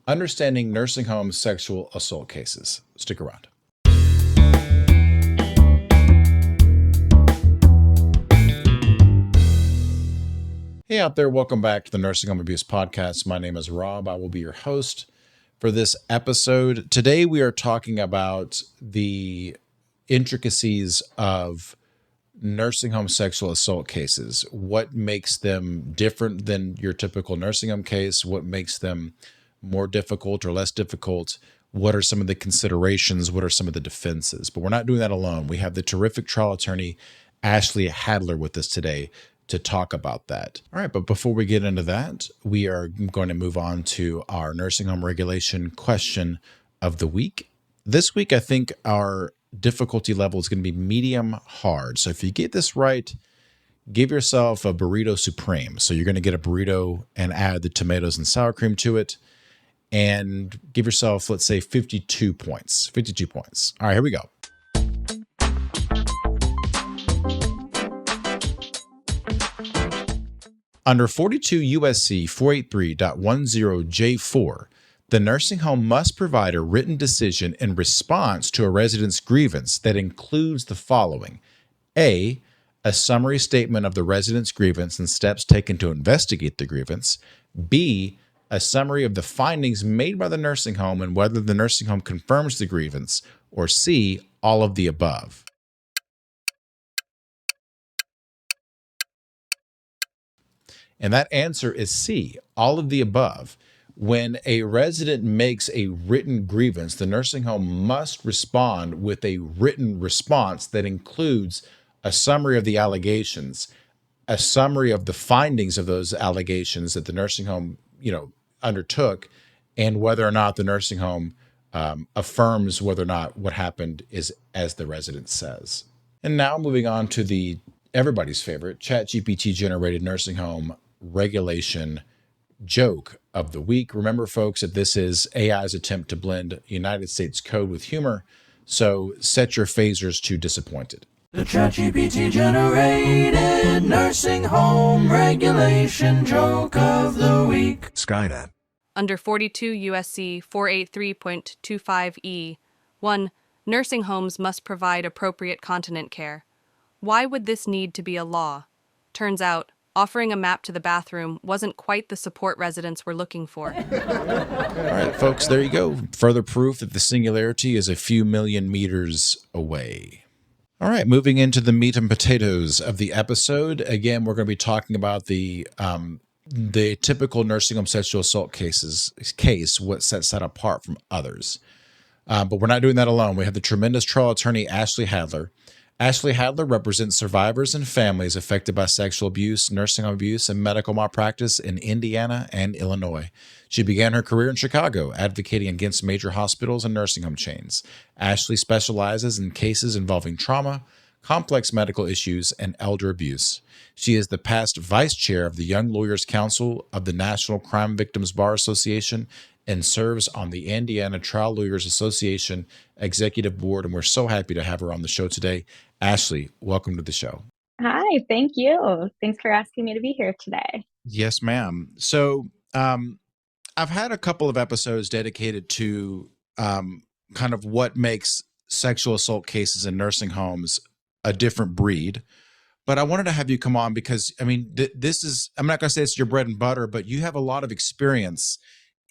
Understanding Nursing Home Sexual Assault Cases. Stick around. Hey out there, welcome back to the Nursing Home Abuse Podcast. My name is Rob. I will be your host for this episode. Today we are talking about the intricacies of nursing home sexual assault cases. What makes them different than your typical nursing home case? What makes them more difficult or less difficult? What are some of the considerations? What are some of the defenses? But we're not doing that alone. We have the terrific trial attorney, Ashley Hadler, with us today to talk about that. All right, but before we get into that, we are going to move on to our nursing home regulation question of the week. This week, I think our difficulty level is going to be medium hard. So if you get this right, give yourself a burrito supreme. So you're going to get a burrito and add the tomatoes and sour cream to it and give yourself, let's say, 52 points. 52 points. All right, here we go. Under 42 USC 483.10J4, the nursing home must provide a written decision in response to a resident's grievance that includes the following. A summary statement of the resident's grievance and steps taken to investigate the grievance. B, a summary of the findings made by the nursing home and whether the nursing home confirms the grievance. Or C, all of the above. And that answer is C, all of the above. When a resident makes a written grievance, the nursing home must respond with a written response that includes a summary of the allegations, a summary of the findings of those allegations that the nursing home, undertook, and whether or not the nursing home affirms whether or not what happened is as the resident says. And now moving on to everybody's favorite ChatGPT generated nursing home regulation joke of the week. Remember, folks, that this is AI's attempt to blend United States code with humor, so set your phasers to disappointed. The ChatGPT generated nursing home regulation joke of the week. Skynet. Under 42 USC 483.25E, 1. Nursing homes must provide appropriate continent care. Why would this need to be a law? Turns out, offering a map to the bathroom wasn't quite the support residents were looking for. All right, folks, there you go. Further proof that the singularity is a few million meters away. All right, moving into the meat and potatoes of the episode. Again, we're going to be talking about the typical nursing home sexual assault case, what sets that apart from others. But we're not doing that alone. We have the tremendous trial attorney, Ashley Hadler. Ashley Hadler represents survivors and families affected by sexual abuse, nursing home abuse, and medical malpractice in Indiana and Illinois. She began her career in Chicago, advocating against major hospitals and nursing home chains. Ashley specializes in cases involving trauma, complex medical issues, and elder abuse. She is the past vice chair of the Young Lawyers Council of the National Crime Victims Bar Association and serves on the Indiana Trial Lawyers Association Executive Board, and we're so happy to have her on the show today. Ashley, welcome to the show. Hi, thank you. Thanks for asking me to be here today. Yes, ma'am. So I've had a couple of episodes dedicated to kind of what makes sexual assault cases in nursing homes a different breed. But I wanted to have you come on because, this is, I'm not going to say it's your bread and butter, but you have a lot of experience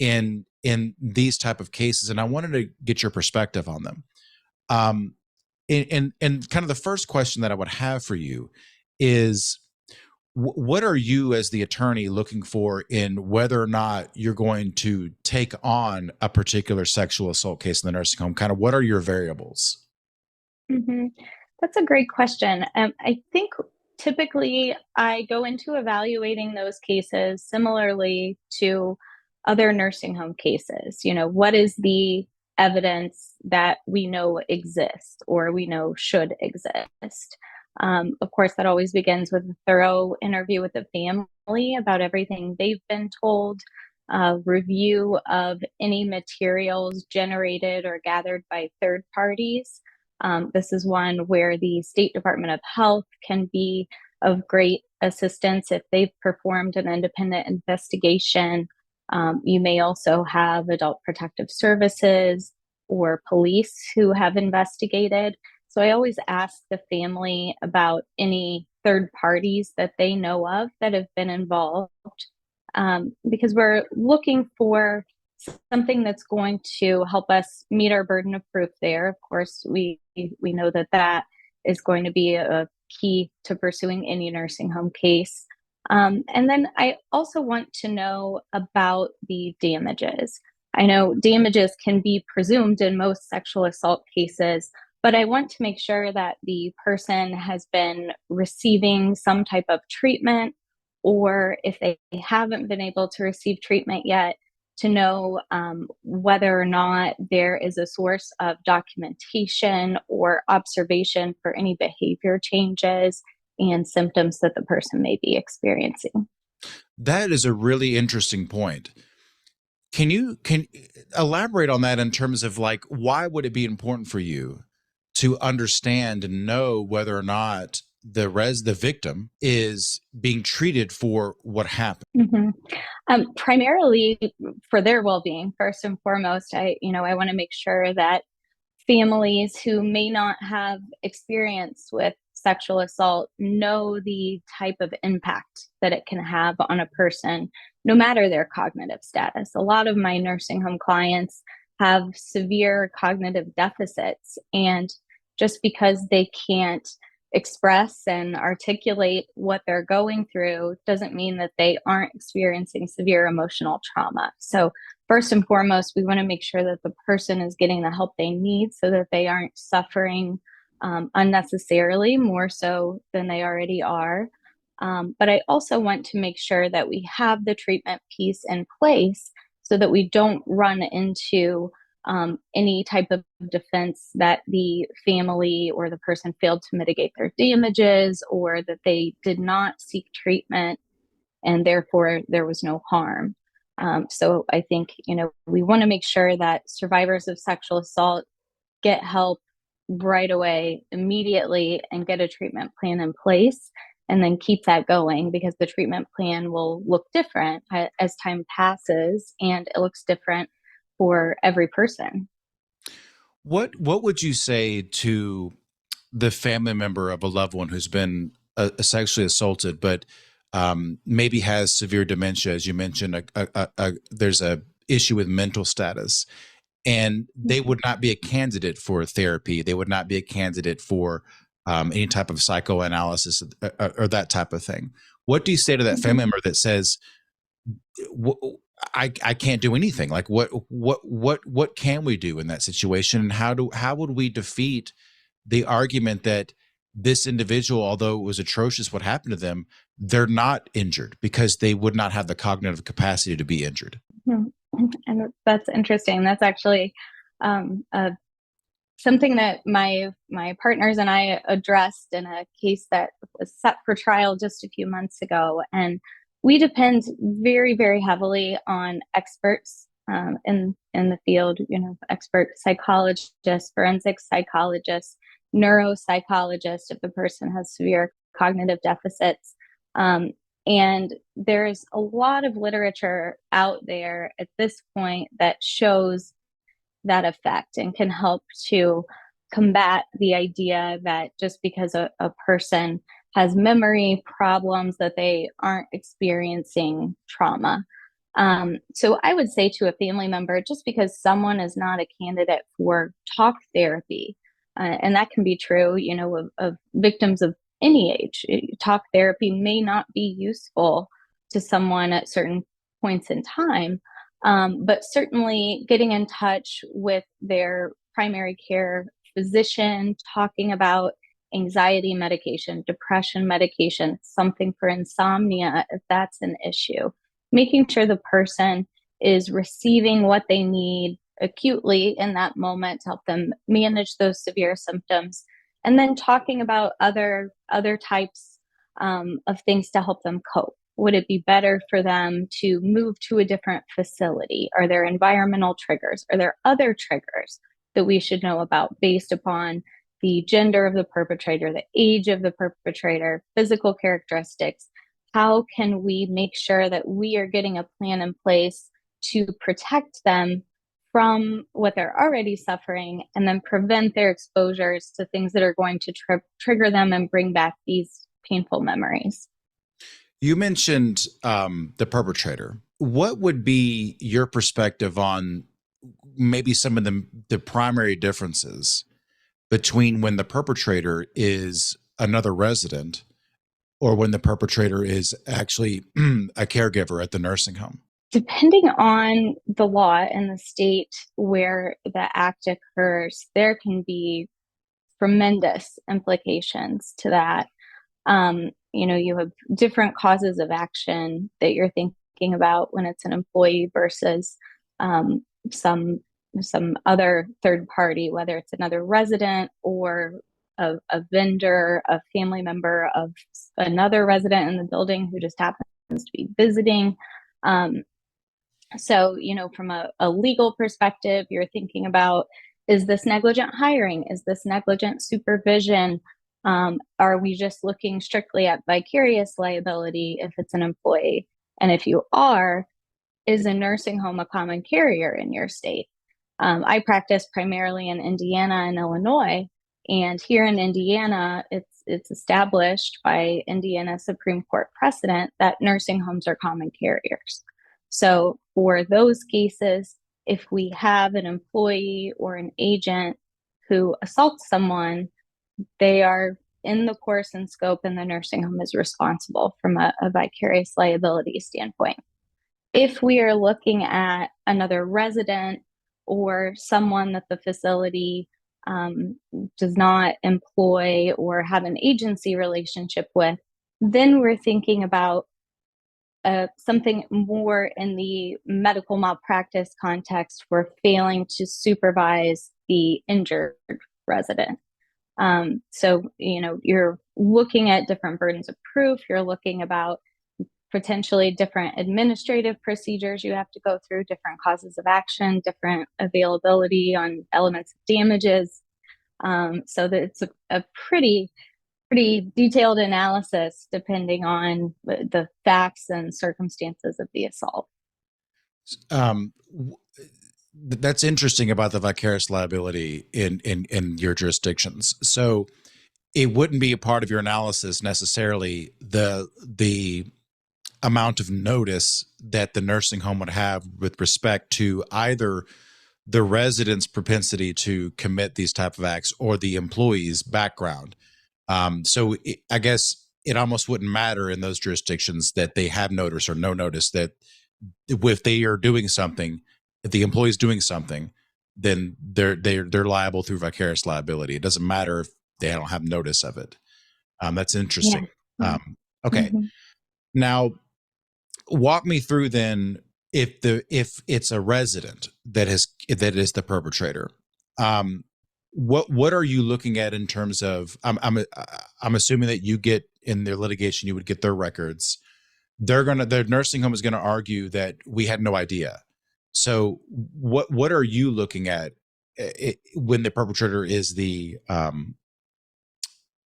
in these type of cases, and I wanted to get your perspective on them. And kind of the first question that I would have for you is, what are you as the attorney looking for in whether or not you're going to take on a particular sexual assault case in the nursing home? Kind of what are your variables? Mm-hmm. That's a great question. I think typically I go into evaluating those cases similarly to other nursing home cases. What is the evidence that we know exists or we know should exist? Of course, that always begins with a thorough interview with the family about everything they've been told, review of any materials generated or gathered by third parties. This is one where the State Department of Health can be of great assistance if they've performed an independent investigation You may also have adult protective services or police who have investigated. So I always ask the family about any third parties that they know of that have been involved, because we're looking for something that's going to help us meet our burden of proof there. Of course, we know that that is going to be a key to pursuing any nursing home case. And then I also want to know about the damages. I know damages can be presumed in most sexual assault cases, but I want to make sure that the person has been receiving some type of treatment, or if they haven't been able to receive treatment yet, to know whether or not there is a source of documentation or observation for any behavior changes and symptoms that the person may be experiencing. That is a really interesting point. Can elaborate on that in terms of like why would it be important for you to understand and know whether or not the victim is being treated for what happened? Mm-hmm. Primarily for their well-being, first and foremost. I want to make sure that families who may not have experience with sexual assault know the type of impact that it can have on a person, no matter their cognitive status. A lot of my nursing home clients have severe cognitive deficits, and just because they can't express and articulate what they're going through doesn't mean that they aren't experiencing severe emotional trauma. So first and foremost, we want to make sure that the person is getting the help they need so that they aren't suffering unnecessarily, more so than they already are. But I also want to make sure that we have the treatment piece in place so that we don't run into any type of defense that the family or the person failed to mitigate their damages, or that they did not seek treatment and therefore there was no harm. So I think, we want to make sure that survivors of sexual assault get help right away, immediately, and get a treatment plan in place, and then keep that going, because the treatment plan will look different as time passes, and it looks different for every person. What would you say to the family member of a loved one who's been sexually assaulted, but maybe has severe dementia, as you mentioned? There's a issue with mental status, and they would not be a candidate for therapy. They would not be a candidate for any type of psychoanalysis or that type of thing. What do you say to that family member that says, I can't do anything? Like what can we do in that situation? And how would we defeat the argument that this individual, although it was atrocious what happened to them, they're not injured because they would not have the cognitive capacity to be injured? Mhm. And that's interesting. That's actually a something that my partners and I addressed in a case that was set for trial just a few months ago. And we depend very, very heavily on experts in the field, expert psychologists, forensic psychologists, neuropsychologists if the person has severe cognitive deficits. And there's a lot of literature out there at this point that shows that effect and can help to combat the idea that just because a person has memory problems that they aren't experiencing trauma. So I would say to a family member, just because someone is not a candidate for talk therapy, and that can be true, of victims of any age. Talk therapy may not be useful to someone at certain points in time, but certainly getting in touch with their primary care physician, talking about anxiety medication, depression medication, something for insomnia, if that's an issue, making sure the person is receiving what they need acutely in that moment to help them manage those severe symptoms, and then talking about other types of things to help them cope. Would it be better for them to move to a different facility? Are there environmental triggers? Are there other triggers that we should know about based upon the gender of the perpetrator, the age of the perpetrator, physical characteristics? How can we make sure that we are getting a plan in place to protect them from what they're already suffering and then prevent their exposures to things that are going to trigger them and bring back these painful memories. You mentioned the perpetrator. What would be your perspective on maybe some of the primary differences between when the perpetrator is another resident or when the perpetrator is actually a caregiver at the nursing home? Depending on the law and the state where the act occurs, there can be tremendous implications to that. You have different causes of action that you're thinking about when it's an employee versus some other third party, whether it's another resident or a vendor, a family member of another resident in the building who just happens to be visiting. So, from a legal perspective, you're thinking about, is this negligent hiring? Is this negligent supervision? Are we just looking strictly at vicarious liability if it's an employee? And if you are, is a nursing home a common carrier in your state? I practice primarily in Indiana and Illinois. And here in Indiana, it's established by Indiana Supreme Court precedent that nursing homes are common carriers. So for those cases, if we have an employee or an agent who assaults someone, they are in the course and scope, and the nursing home is responsible from a vicarious liability standpoint. If we are looking at another resident or someone that the facility does not employ or have an agency relationship with, then we're thinking about something more in the medical malpractice context for failing to supervise the injured resident. So, you're looking at different burdens of proof. You're looking about potentially different administrative procedures you have to go through, different causes of action, different availability on elements of damages. So that it's a pretty detailed analysis depending on the facts and circumstances of the assault. That's interesting about the vicarious liability in your jurisdictions. So it wouldn't be a part of your analysis necessarily the amount of notice that the nursing home would have with respect to either the resident's propensity to commit these type of acts or the employee's background. I guess it almost wouldn't matter in those jurisdictions that they have notice or no notice, that if they are doing something, if the employee is doing something, then they're liable through vicarious liability. It doesn't matter if they don't have notice of it. That's interesting. Yeah. Okay. Mm-hmm. Now, walk me through then if it's a resident that is the perpetrator. What are you looking at in terms of? I'm assuming that you get in their litigation, you would get their records. Their nursing home is gonna argue that we had no idea. So what are you looking at when the perpetrator is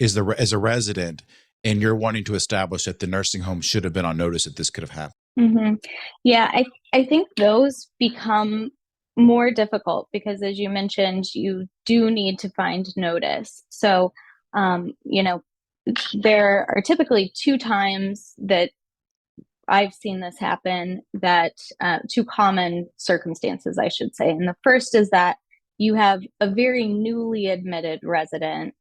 as a resident, and you're wanting to establish that the nursing home should have been on notice that this could have happened? Mm-hmm. Yeah, I think those become more difficult because, as you mentioned, you do need to find notice. So, there are typically two times that I've seen this happen, that two common circumstances, I should say. And the first is that you have a very newly admitted resident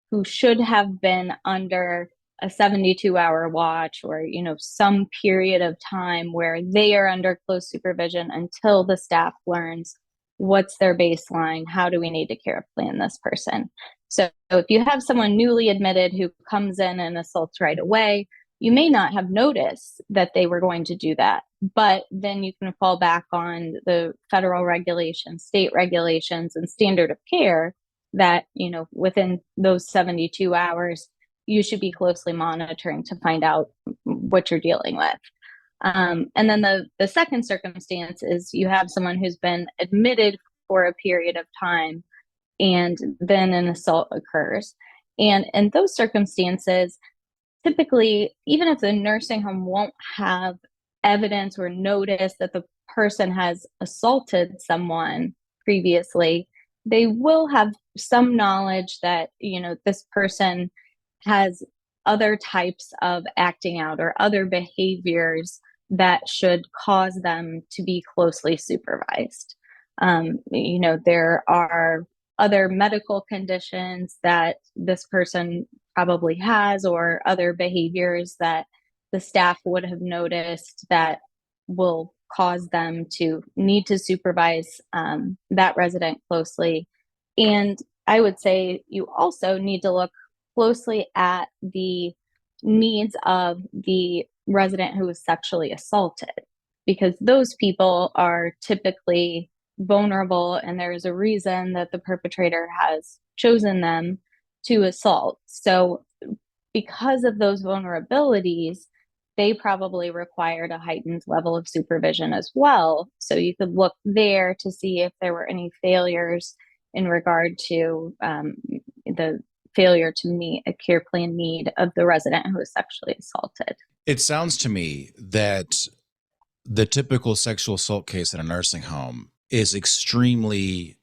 who should have been under a 72-hour watch or, some period of time where they are under close supervision until the staff learns what's their baseline, how do we need to care plan this person. So if you have someone newly admitted who comes in and assaults right away, you may not have noticed that they were going to do that, but then you can fall back on the federal regulations, state regulations, and standard of care that, within those 72 hours, you should be closely monitoring to find out what you're dealing with. And then the second circumstance is you have someone who's been admitted for a period of time and then an assault occurs. And in those circumstances, typically, even if the nursing home won't have evidence or notice that the person has assaulted someone previously, they will have some knowledge that, this person has other types of acting out or other behaviors that should cause them to be closely supervised. There are other medical conditions that this person probably has, or other behaviors that the staff would have noticed that will cause them to need to supervise that resident closely. And I would say you also need to look closely at the needs of the resident who was sexually assaulted, because those people are typically vulnerable, and there's a reason that the perpetrator has chosen them to assault. So, because of those vulnerabilities, they probably required a heightened level of supervision as well. So, you could look there to see if there were any failures in regard to the failure to meet a care plan need of the resident who was sexually assaulted. It sounds to me that the typical sexual assault case in a nursing home is extremely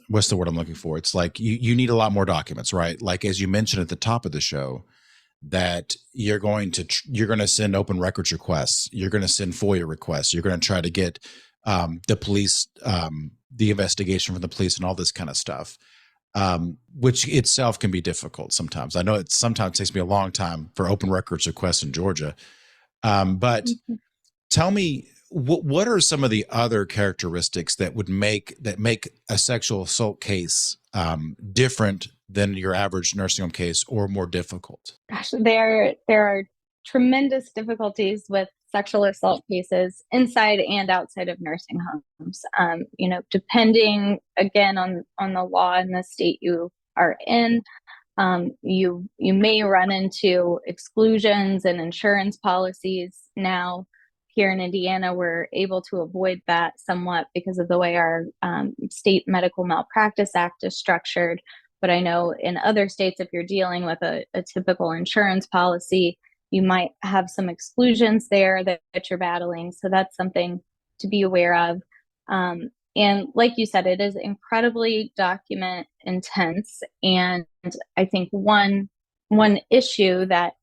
what's the word I'm looking for? It's like you need a lot more documents, right? Like, as you mentioned at the top of the show, that you're going to send open records requests, you're going to send FOIA requests, you're going to try to get the police, the investigation from the police, and all this kind of stuff, which itself can be difficult sometimes. I know it sometimes takes me a long time for open records requests in Georgia, but tell me, what are some of the other characteristics that make a sexual assault case different than your average nursing home case, or more difficult? Gosh, there are tremendous difficulties with sexual assault cases inside and outside of nursing homes. Depending again on the law in the state you are in, you may run into exclusions and insurance policies. Now, here in Indiana, we're able to avoid that somewhat because of the way our state medical malpractice act is structured. But I know in other states, if you're dealing with a typical insurance policy, you might have some exclusions there that you're battling. So that's something to be aware of. And like you said, it is incredibly document intense. And I think one issue that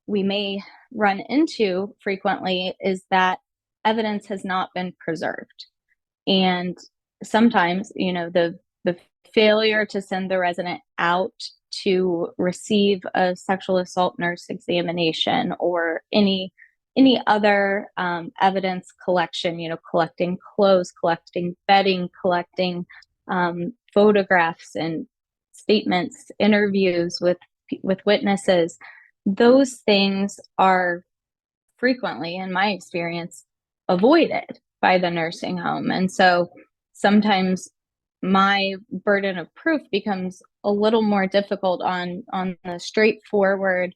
we may run into frequently is that evidence has not been preserved. And sometimes, the failure to send the resident out to receive a sexual assault nurse examination, or any other evidence collection, collecting clothes, collecting bedding, collecting photographs and statements, interviews with witnesses, those things are frequently, in my experience, avoided by the nursing home. And so sometimes my burden of proof becomes a little more difficult on the straightforward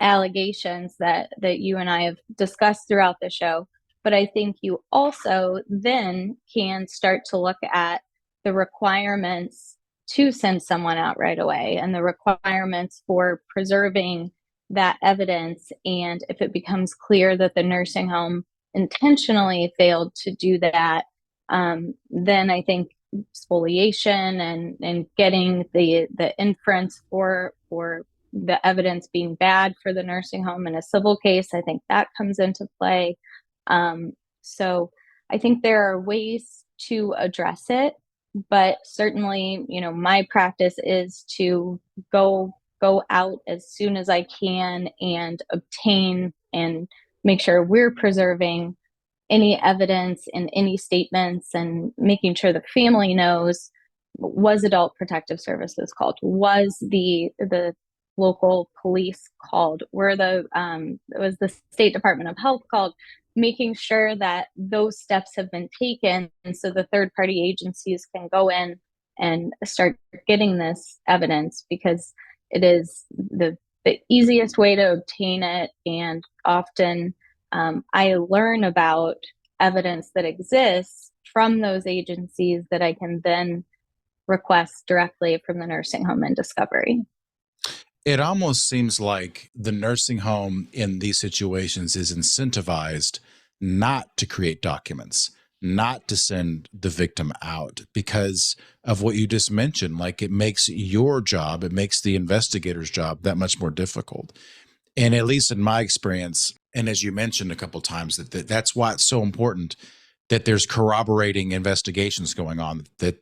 allegations that you and I have discussed throughout the show. But I think you also then can start to look at the requirements to send someone out right away, and the requirements for preserving that evidence. And if it becomes clear that the nursing home intentionally failed to do that, then I think spoliation and getting the inference for the evidence being bad for the nursing home in a civil case, I think that comes into play. So I think there are ways to address it, but certainly, my practice is to go out as soon as I can and obtain and make sure we're preserving any evidence and any statements, and making sure the family knows, was Adult Protective Services called, was the local police called, was the State Department of Health called, making sure that those steps have been taken, and so the third party agencies can go in and start getting this evidence, because it is the easiest way to obtain it. And often I learn about evidence that exists from those agencies that I can then request directly from the nursing home in discovery. It almost seems like the nursing home in these situations is incentivized not to create documents, not to send the victim out because of what you just mentioned. Like it makes your job, it makes the investigator's job that much more difficult. And at least in my experience, and as you mentioned a couple of times, that's why it's so important that there's corroborating investigations going on. That,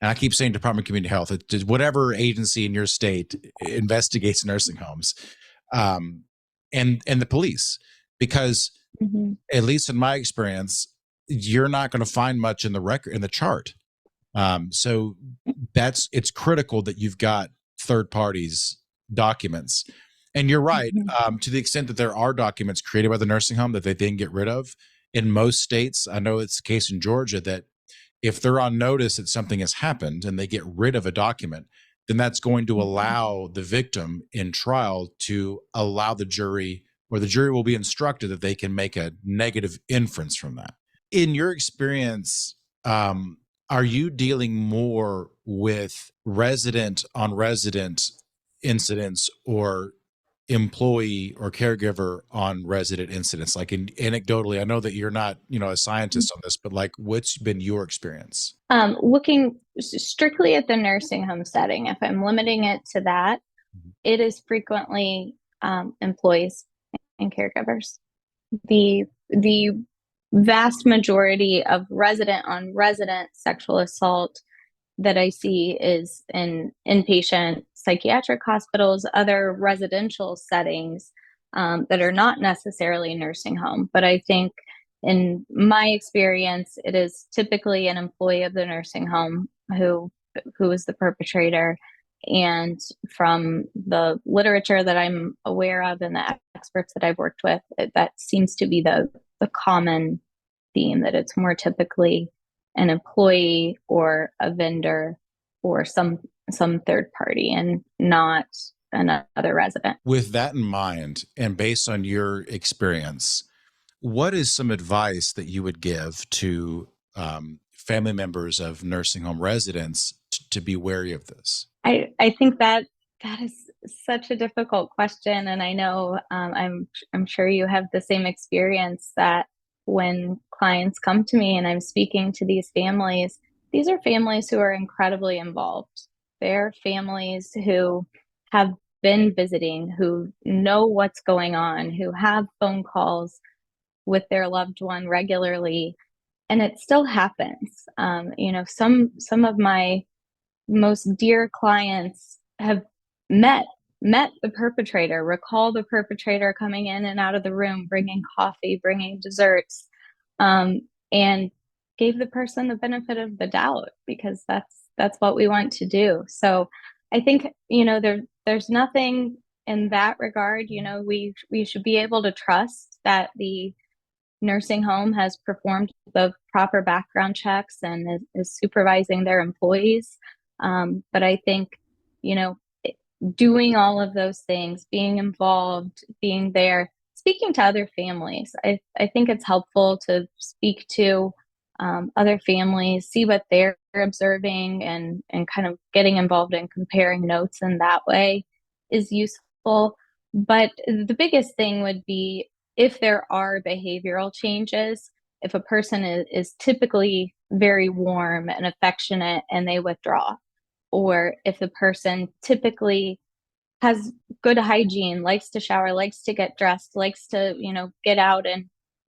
and I keep saying Department of Community Health, whatever agency in your state investigates nursing homes, and the police, because Mhm. at least in my experience, you're not going to find much in the record in the chart. So it's critical that you've got third parties documents. And you're right, Mhm. to the extent that there are documents created by the nursing home that they then get rid of. In most states, I know it's the case in Georgia, that if they're on notice that something has happened and they get rid of a document, then that's going to Mhm. allow the victim in trial to allow the jury, or the jury will be instructed that they can make a negative inference from that. In your experience, are you dealing more with resident on resident incidents or employee or caregiver on resident incidents? Like anecdotally, I know that you're not, a scientist on this, but like what's been your experience? Looking strictly at the nursing home setting, if I'm limiting it to that, it is frequently employees and caregivers. The vast majority of resident on resident sexual assault that I see is in inpatient psychiatric hospitals, other residential settings that are not necessarily nursing home. But I think in my experience, it is typically an employee of the nursing home who is the perpetrator. And from the literature that I'm aware of and the experts that I've worked with, that seems to be the common theme, that it's more typically an employee or a vendor or some third party and not another resident. With that in mind, and based on your experience, what is some advice that you would give to family members of nursing home residents to be wary of this? I think that is such a difficult question, and I know I'm sure you have the same experience, that when clients come to me and I'm speaking to these are families who are incredibly involved. They're families who have been visiting, who know what's going on, who have phone calls with their loved one regularly, and it still happens. Some of my most dear clients have met the perpetrator, recall the perpetrator coming in and out of the room, bringing coffee, bringing desserts, and gave the person the benefit of the doubt, because that's what we want to do. So I think, there's nothing in that regard. We should be able to trust that the nursing home has performed the proper background checks and is supervising their employees. But I think, you know, doing all of those things, being involved, being there, speaking to other families, I think it's helpful to speak to other families, see what they're observing, and kind of getting involved in comparing notes in that way is useful. But the biggest thing would be if there are behavioral changes, if a person is typically very warm and affectionate and they withdraw, or if the person typically has good hygiene, likes to shower, likes to get dressed, likes to, get out and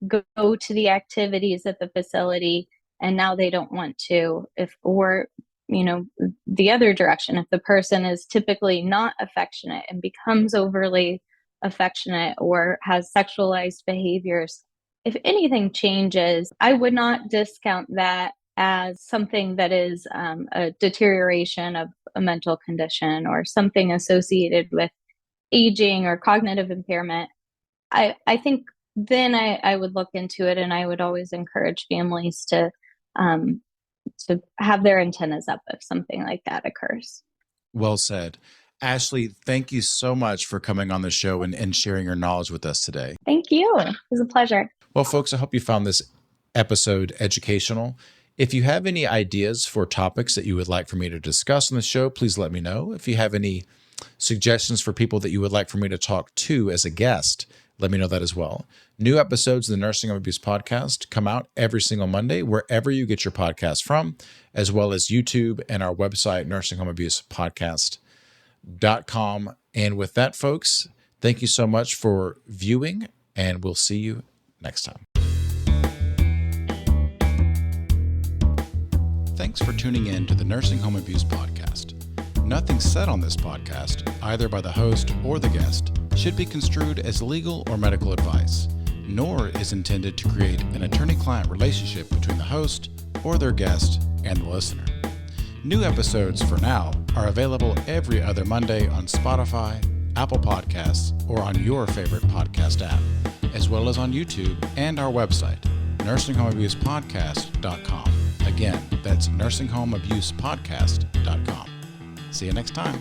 go to the activities at the facility, and now they don't want to. Or, the other direction, if the person is typically not affectionate and becomes overly affectionate or has sexualized behaviors, if anything changes, I would not discount that as something that is a deterioration of a mental condition or something associated with aging or cognitive impairment. I think then I would look into it, and I would always encourage families um, to have their antennas up if something like that occurs. Well said. Ashley, thank you so much for coming on the show and sharing your knowledge with us today. Thank you. It was a pleasure. Well, folks, I hope you found this episode educational. If you have any ideas for topics that you would like for me to discuss on the show, please let me know. If you have any suggestions for people that you would like for me to talk to as a guest, let me know that as well. New episodes of the Nursing Home Abuse Podcast come out every single Monday, wherever you get your podcast from, as well as YouTube and our website, nursinghomeabusepodcast.com. And with that, folks, thank you so much for viewing, and we'll see you next time. Thanks for tuning in to the Nursing Home Abuse Podcast. Nothing said on this podcast, either by the host or the guest, should be construed as legal or medical advice, nor is intended to create an attorney-client relationship between the host or their guest and the listener. New episodes for now are available every other Monday on Spotify, Apple Podcasts, or on your favorite podcast app, as well as on YouTube and our website, nursinghomeabusepodcast.com. Again, that's nursinghomeabusepodcast.com. See you next time.